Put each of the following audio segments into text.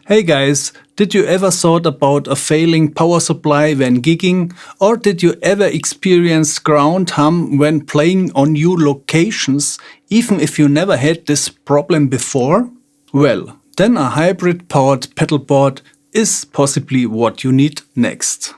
Hey guys, did you ever thought about a failing power supply when gigging? Or did you ever experience ground hum when playing on new locations, even if you never had this problem before? Well, then a hybrid powered pedalboard is possibly what you need next.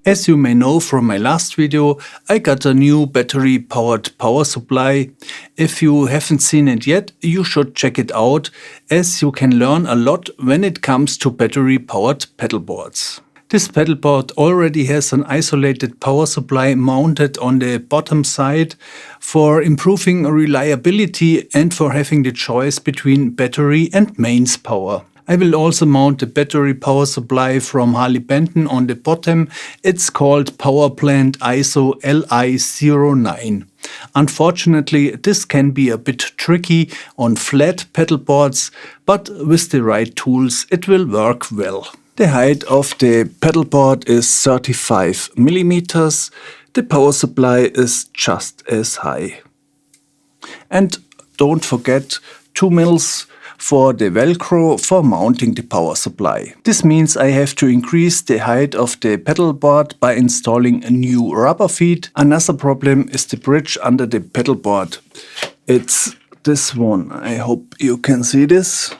As you may know from my last video, I got a new battery powered power supply. If you haven't seen it yet, you should check it out, as you can learn a lot when it comes to battery powered pedalboards. This pedalboard already has an isolated power supply mounted on the bottom side for improving reliability and for having the choice between battery and mains power. I will also mount the battery power supply from Harley Benton on the bottom. It's called PowerPlant ISO-LI09. Unfortunately, this can be a bit tricky on flat pedalboards, but with the right tools it will work well. The height of the pedalboard is 35 mm. The power supply is just as high. And don't forget 2 mils for the Velcro for mounting the power supply. This means I have to increase the height of the pedalboard by installing a new rubber feet. Another problem is the bridge under the pedalboard. It's this one. I hope you can see this.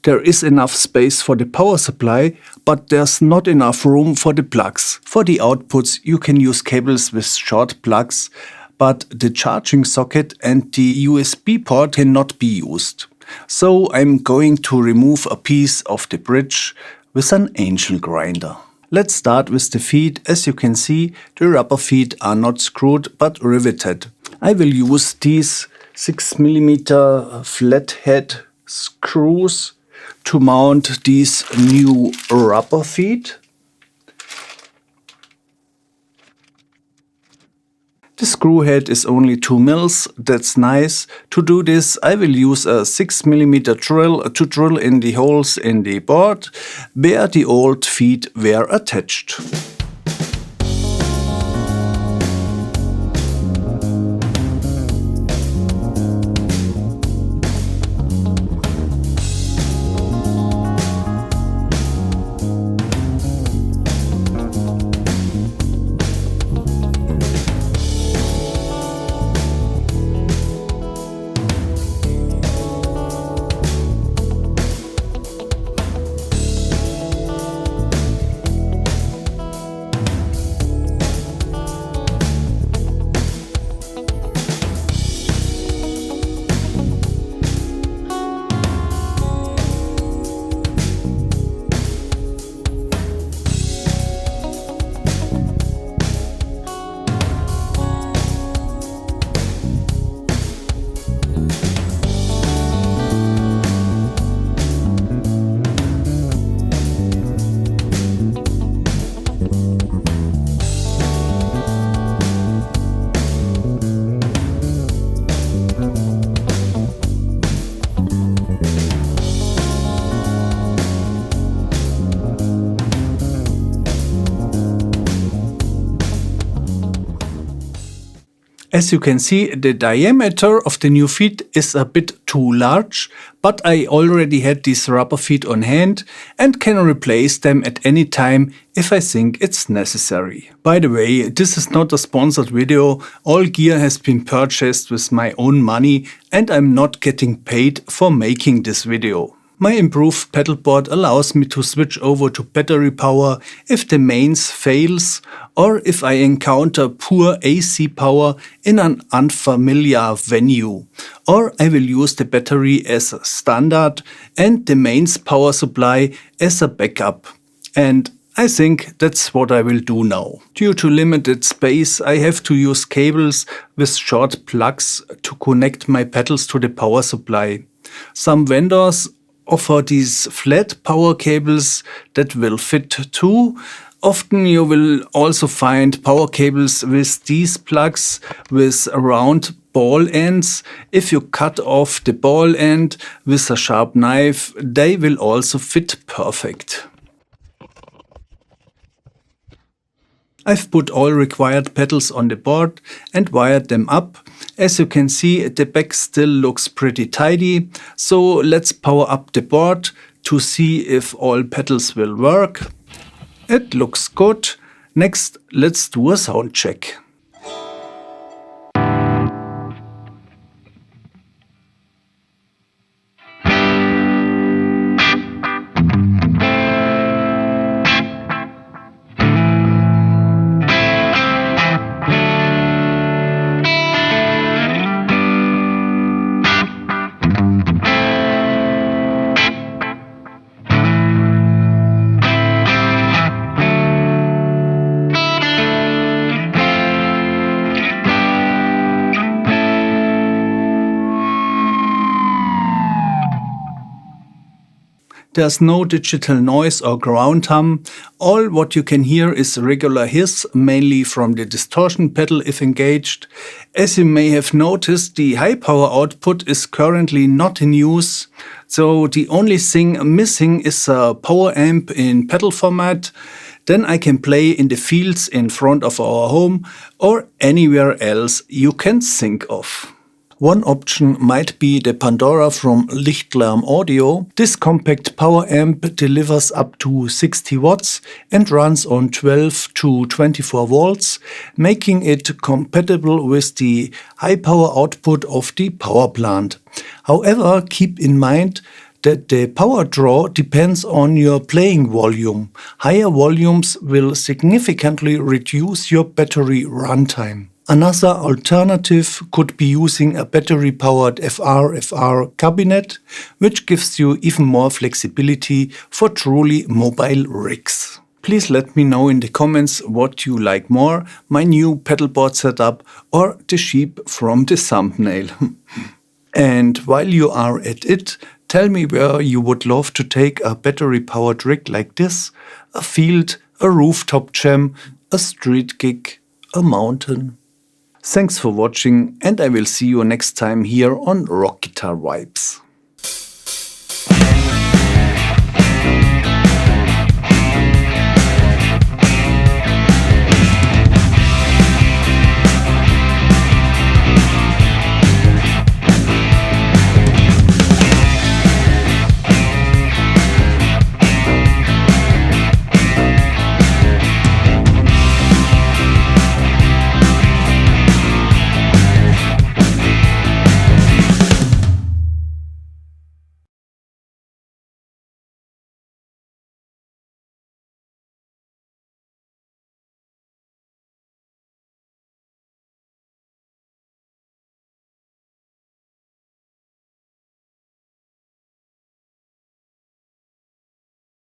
There is enough space for the power supply, but there's not enough room for the plugs. For the outputs you can use cables with short plugs, but the charging socket and the USB port cannot be used. So I'm going to remove a piece of the bridge with an angel grinder. Let's start with the feet. As you can see, the rubber feet are not screwed but riveted. I will use these 6 mm flathead screws to mount these new rubber feet. The screw head is only 2 mils, that's nice. To do this I will use a 6 mm drill to drill in the holes in the board where the old feet were attached. As you can see, the diameter of the new feet is a bit too large, but I already had these rubber feet on hand and can replace them at any time if I think it's necessary. By the way, this is not a sponsored video. All gear has been purchased with my own money and I'm not getting paid for making this video. My improved pedalboard allows me to switch over to battery power if the mains fails or if I encounter poor AC power in an unfamiliar venue. Or I will use the battery as a standard and the mains power supply as a backup. And I think that's what I will do now. Due to limited space, I have to use cables with short plugs to connect my pedals to the power supply. Some vendors offer these flat power cables that will fit too. Often you will also find power cables with these plugs with round ball ends. If you cut off the ball end with a sharp knife, they will also fit perfect. I've put all required pedals on the board and wired them up. As you can see, the back still looks pretty tidy, so let's power up the board to see if all pedals will work. It looks good. Next, let's do a sound check. There's no digital noise or ground hum. All what you can hear is regular hiss, mainly from the distortion pedal if engaged. As you may have noticed, the high power output is currently not in use, so the only thing missing is a power amp in pedal format. Then I can play in the fields in front of our home or anywhere else you can think of. One option might be the Pandora from Lichtlärm Audio. This compact power amp delivers up to 60 watts and runs on 12 to 24 volts, making it compatible with the high power output of the power plant. However, keep in mind that the power draw depends on your playing volume. Higher volumes will significantly reduce your battery runtime. Another alternative could be using a battery-powered FR cabinet, which gives you even more flexibility for truly mobile rigs. Please let me know in the comments what you like more, my new pedalboard setup or the sheep from the thumbnail. And while you are at it, tell me where you would love to take a battery-powered rig like this: a field, a rooftop jam, a street gig, a mountain. Thanks for watching, and I will see you next time here on RockGuitarVibes.